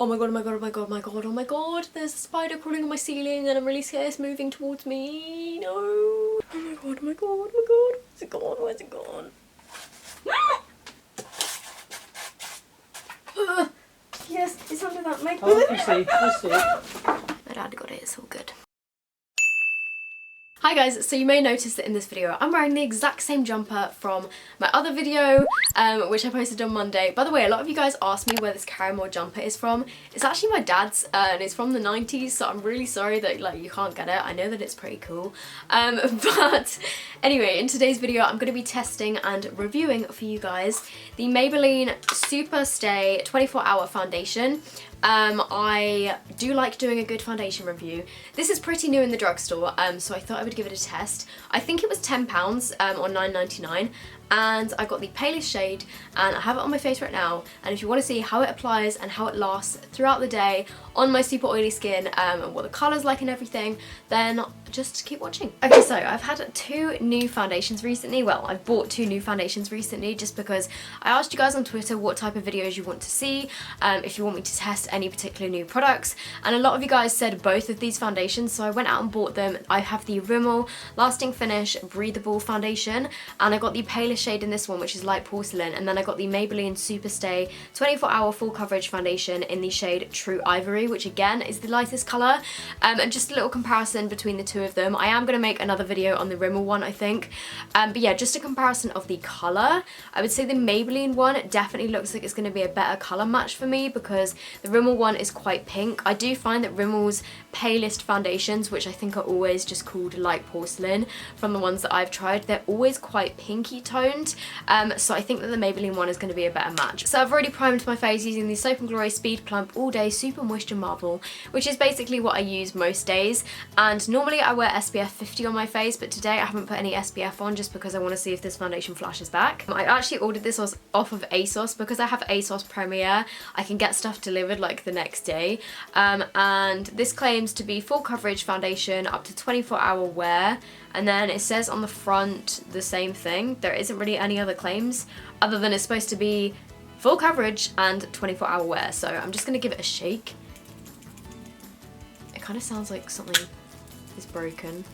Oh my god, oh my god, oh my god, oh my god, oh my god. There's a spider crawling on my ceiling and I'm really scared it's moving towards me. No. Oh my god, oh my god, oh my god. Where's it gone? Where's it gone? Yes, it's under that makeup. Oh, I see. My dad got it, it's all good. Hi guys, so you may notice that in this video I'm wearing the exact same jumper from my other video, which I posted on Monday. By the way, a lot of you guys asked me where this caramel jumper is from. It's actually my dad's and it's from the 90s, so I'm really sorry that like you can't get it. I know that it's pretty cool. But anyway, in today's video I'm going to be testing and reviewing for you guys the Maybelline Superstay 24-hour foundation. I do like doing a good foundation review. This is pretty new in the drugstore, so I thought I would give it a test. I think it was £10 or $9.99, and I got the palest shade and I have it on my face right now, and if you want to see how it applies and how it lasts throughout the day on my super oily skin and what the colour's like and everything, then just keep watching. Okay, so I've had 2 new foundations recently. Well, I've bought 2 new foundations recently just because I asked you guys on Twitter what type of videos you want to see, if you want me to test any particular new products, and a lot of you guys said both of these foundations, so I went out and bought them. I have the Rimmel Lasting Finish Breathable Foundation, and I got the palest shade in this one, which is light porcelain, and then I got the Maybelline Superstay 24-hour full coverage foundation in the shade True Ivory, which again is the lightest colour, and just a little comparison between the 2 of them. I am going to make another video on the Rimmel one, I think, but yeah, just a comparison of the colour. I would say the Maybelline one definitely looks like it's going to be a better colour match for me because the Rimmel one is quite pink. I do find that Rimmel's palest foundations, which I think are always just called light porcelain from the ones that I've tried, they're always quite pinky toned, so I think that the Maybelline one is going to be a better match. So I've already primed my face using the Soap & Glory Speed Plump All Day Super Moisture Marble, which is basically what I use most days, and normally I wear SPF 50 on my face, but today I haven't put any SPF on just because I want to see if this foundation flashes back. I actually ordered this off of ASOS because I have ASOS Premiere. I can get stuff delivered like the next day, and this claims to be full coverage foundation up to 24-hour wear, and then it says on the front the same thing. There isn't really any other claims other than it's supposed to be full coverage and 24-hour wear, so I'm just going to give it a shake. It kind of sounds like something is broken.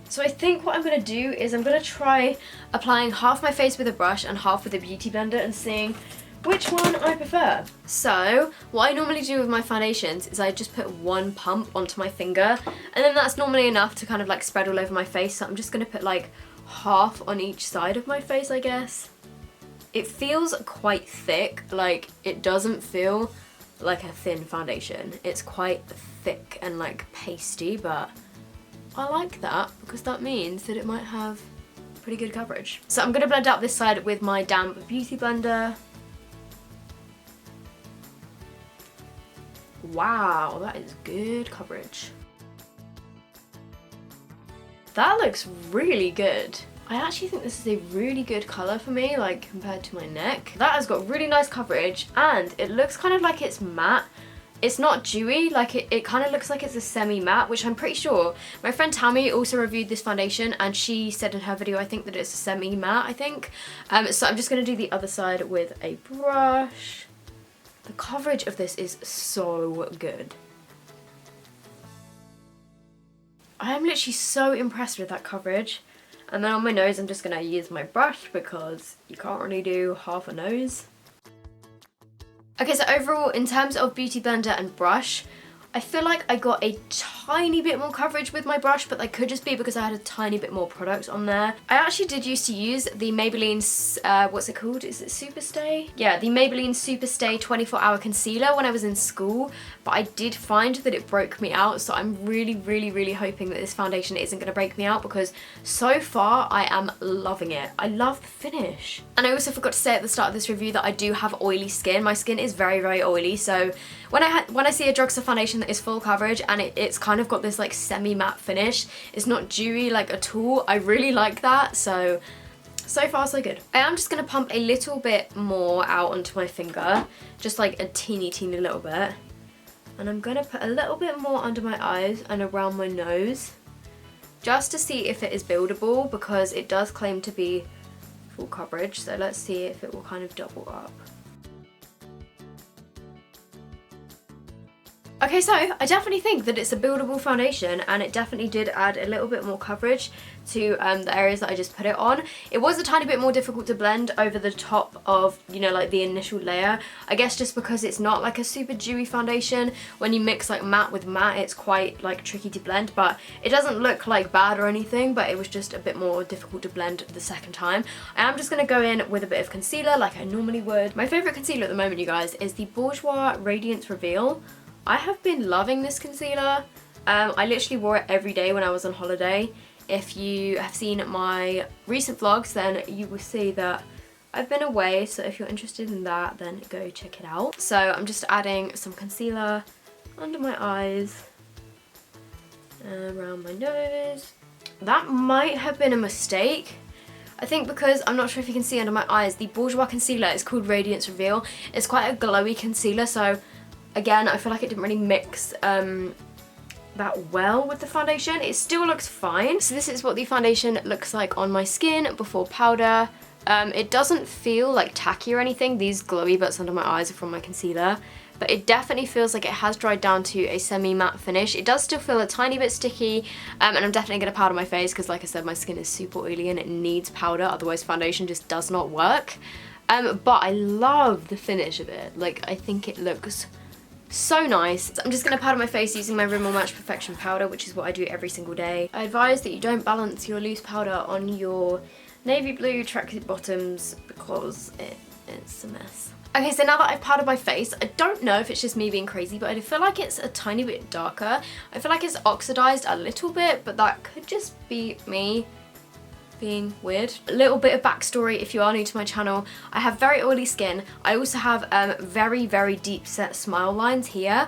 So I think what I'm going to do is I'm going to try applying half my face with a brush and half with a beauty blender and seeing which one I prefer. So what I normally do with my foundations is I just put 1 pump onto my finger, and then that's normally enough to kind of like spread all over my face, so I'm just going to put like half on each side of my face, I guess. It feels quite thick, like it doesn't feel like a thin foundation. It's quite thick and like pasty, but I like that because that means that it might have pretty good coverage. So I'm going to blend out this side with my damp beauty blender. Wow, that is good coverage. That looks really good. I actually think this is a really good colour for me, like compared to my neck. That has got really nice coverage, and it looks kind of like it's matte. It's not dewy, like it kind of looks like it's a semi-matte, which I'm pretty sure. My friend Tammy also reviewed this foundation and she said in her video, I think that it's a semi-matte, I think. So I'm just going to do the other side with a brush. The coverage of this is so good. I am literally so impressed with that coverage. And then on my nose I'm just going to use my brush because you can't really do half a nose. Okay, so overall, in terms of beauty blender and brush, I feel like I got a tiny bit more coverage with my brush, but that could just be because I had a tiny bit more product on there. I actually did used to use the Maybelline, what's it called? Is it Superstay? Yeah, the Maybelline Superstay 24-hour concealer when I was in school, but I did find that it broke me out, so I'm really, really, really hoping that this foundation isn't going to break me out because so far I am loving it. I love the finish. And I also forgot to say at the start of this review that I do have oily skin. My skin is very, very oily, so when I see a drugstore foundation that is full coverage and it's kind of got this like semi-matte finish, it's not dewy like at all, I really like that, so far so good. I am just going to pump a little bit more out onto my finger, just like a teeny little bit, and I'm going to put a little bit more under my eyes and around my nose just to see if it is buildable, because it does claim to be full coverage, so let's see if it will kind of double up. Okay, so I definitely think that it's a buildable foundation, and it definitely did add a little bit more coverage to the areas that I just put it on. It was a tiny bit more difficult to blend over the top of, you know, like the initial layer. I guess just because it's not like a super dewy foundation. When you mix like matte with matte, it's quite like tricky to blend, but it doesn't look like bad or anything, but it was just a bit more difficult to blend the second time. I am just going to go in with a bit of concealer like I normally would. My favourite concealer at the moment, you guys, is the Bourjois Radiance Reveal. I have been loving this concealer. I literally wore it every day when I was on holiday. If you have seen my recent vlogs, then you will see that I've been away, so if you're interested in that, then go check it out. So I'm just adding some concealer under my eyes, around my nose. That might have been a mistake. I think because, I'm not sure if you can see under my eyes, the Bourjois concealer is called Radiance Reveal. It's quite a glowy concealer, so again, I feel like it didn't really mix that well with the foundation. It still looks fine. So this is what the foundation looks like on my skin before powder. It doesn't feel like tacky or anything. These glowy bits under my eyes are from my concealer, but it definitely feels like it has dried down to a semi-matte finish. It does still feel a tiny bit sticky, and I'm definitely going to powder my face because, like I said, my skin is super oily and it needs powder, otherwise foundation just does not work. But I love the finish of it. Like, I think it looks so nice. So I'm just going to powder my face using my Rimmel Match Perfection powder, which is what I do every single day. I advise that you don't balance your loose powder on your navy blue tracksuit bottoms because it's a mess. Okay, so now that I've powdered my face, I don't know if it's just me being crazy, but I feel like it's a tiny bit darker. I feel like it's oxidized a little bit, but that could just be me being weird. A little bit of backstory if you are new to my channel. I have very oily skin. I also have very, very deep set smile lines here.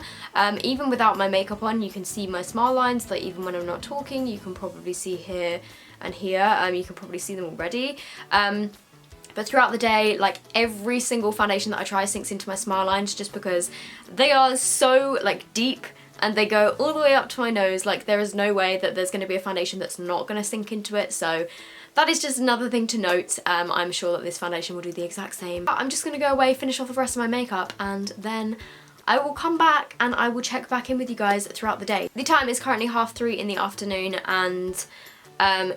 Even without my makeup on, you can see my smile lines. Like, even when I'm not talking, you can probably see here and here. You can probably see them already. But throughout the day, like, every single foundation that I try sinks into my smile lines just because they are so like deep and they go all the way up to my nose. Like, there is no way that there's going to be a foundation that's not going to sink into it. So that is just another thing to note. I'm sure that this foundation will do the exact same. But I'm just going to go away, finish off the rest of my makeup, and then I will come back and I will check back in with you guys throughout the day. The time is currently 3:30 in the afternoon, and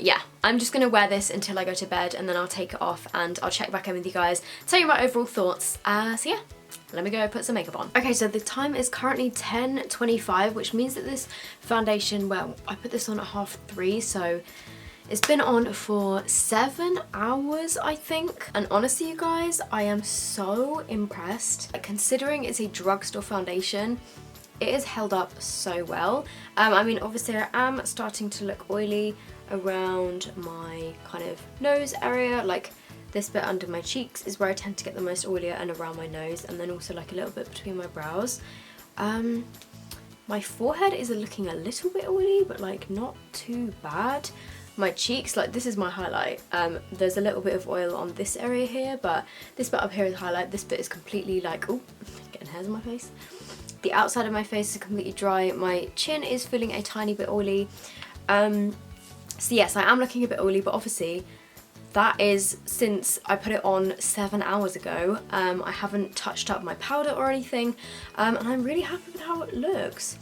yeah, I'm just going to wear this until I go to bed, and then I'll take it off and I'll check back in with you guys, tell you my overall thoughts. So yeah, let me go put some makeup on. Okay, so the time is currently 10:25, which means that this foundation, well, I put this on at 3:30, so it's been on for 7 hours, I think. And honestly, you guys, I am so impressed. Considering it's a drugstore foundation, it has held up so well. I mean, obviously I am starting to look oily around my kind of nose area. Like, this bit under my cheeks is where I tend to get the most oilier, and around my nose, and then also like a little bit between my brows. My forehead is looking a little bit oily, but like not too bad. My cheeks, like, this is my highlight. There's a little bit of oil on this area here, but this bit up here is highlight. This bit is completely like, oh, getting hairs on my face. The outside of my face is completely dry. My chin is feeling a tiny bit oily. So yes, I am looking a bit oily, but obviously that is since I put it on 7 hours ago. I haven't touched up my powder or anything, and I'm really happy with how it looks.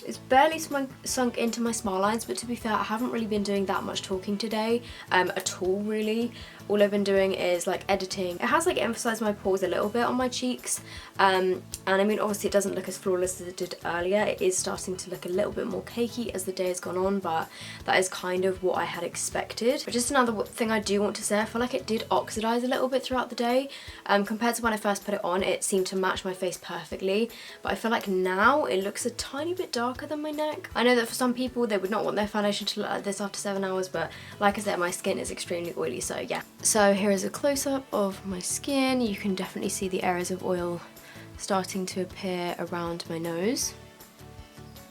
It's barely sunk into my smile lines, but to be fair, I haven't really been doing that much talking today at all, really. All I've been doing is like editing. It has like emphasized my pores a little bit on my cheeks, and I mean, obviously it doesn't look as flawless as it did earlier. It is starting to look a little bit more cakey as the day has gone on, but that is kind of what I had expected. But just another thing I do want to say, I feel like it did oxidize a little bit throughout the day. Compared to when I first put it on, it seemed to match my face perfectly, but I feel like now it looks a tiny bit darker than my neck. I know that for some people they would not want their foundation to look like this after 7 hours, but like I said, my skin is extremely oily, so yeah. So here is a close-up of my skin. You can definitely see the areas of oil starting to appear around my nose.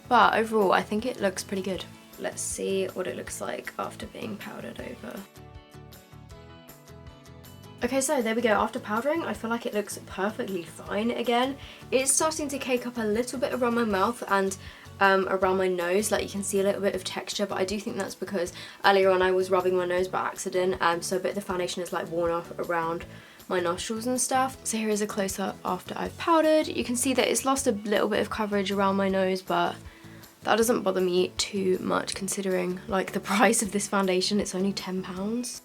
But overall, I think it looks pretty good. Let's see what it looks like after being powdered over. Okay, so there we go. After powdering, I feel like it looks perfectly fine again. It's starting to cake up a little bit around my mouth and around my nose. Like, you can see a little bit of texture, but I do think that's because earlier on I was rubbing my nose by accident, so a bit of the foundation is like worn off around my nostrils and stuff. So here is a close-up after I've powdered. You can see that it's lost a little bit of coverage around my nose, but that doesn't bother me too much considering like the price of this foundation. It's only £10.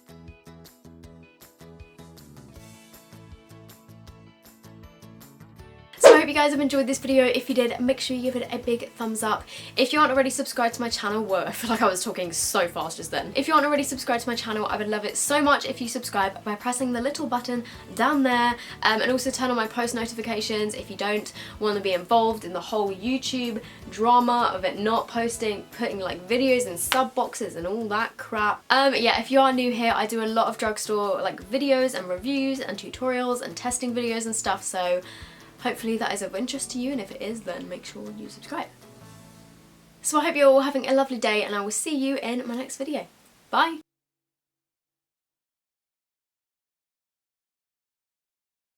So I hope you guys have enjoyed this video. If you did, make sure you give it a big thumbs up. If you aren't already subscribed to my channel, whoa, I feel like I was talking so fast just then. If you aren't already subscribed to my channel, I would love it so much if you subscribe by pressing the little button down there, and also turn on my post notifications if you don't want to be involved in the whole YouTube drama of it not posting, putting like videos in sub boxes and all that crap. Yeah, if you are new here, I do a lot of drugstore like videos and reviews and tutorials and testing videos and stuff, so hopefully that is of interest to you, and if it is, then make sure you subscribe. So I hope you're all having a lovely day, and I will see you in my next video. Bye!